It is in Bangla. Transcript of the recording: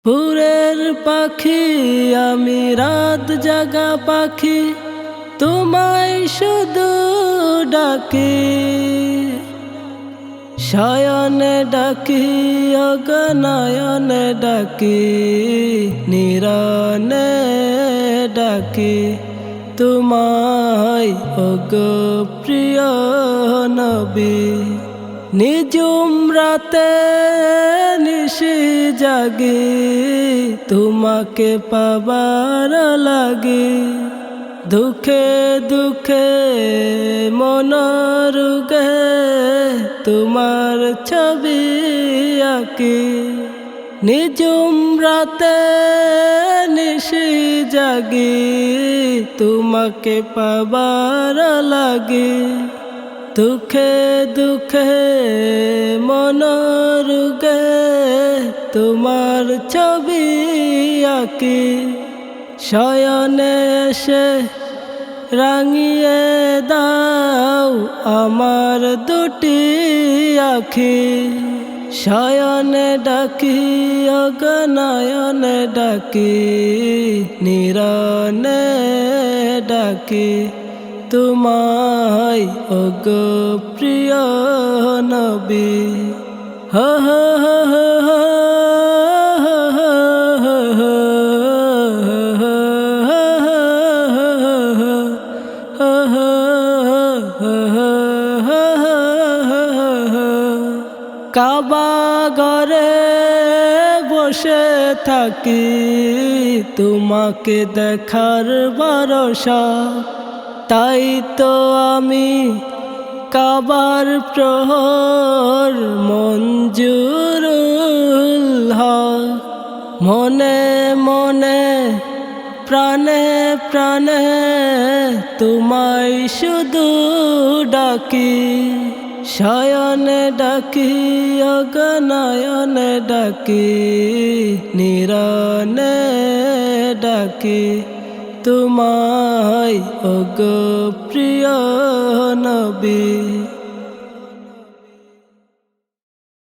ভোরের পাখি আমি রাত জাগা পাখি, তোমায় শুধু ডাকি। শয়নে ডাকি অগনয়নে ডাকি, নিরনে ডাকি তোমায় ওগো প্রিয় নবী। নিজুম রাতে নিশি জাগি, তোমাকে পাবার লাগি। দুঃখে দুঃখে মনরুগে তোমার ছবি আঁকি। নিজুম রাতে নিশি জাগি, তোমাকে পাবার লাগি। দুঃখে দুঃখে মনরুগে তোমার ছবি আঁকি। শয়নে এসে রাঙিয়ে দাও আমার দুটি আখি। শয়নে ডাকি অগনয়নে ডাকি, নিরনে ডাকি তোমায় ওগো প্রিয় নবী। হো হো হো হো কাবা ঘরে বসে থাকি, তোমাকে দেখার ভরসা। তাই তো আমি কাবার প্রহর মঞ্জুরুল হক, মনে মনে প্রাণে প্রাণে তোমায় শুধু ডাকি। শয়নে ডাকি অগনয়নে ডাকি, নিরনে ডাকি তোমায় ওগো প্রিয় নবী।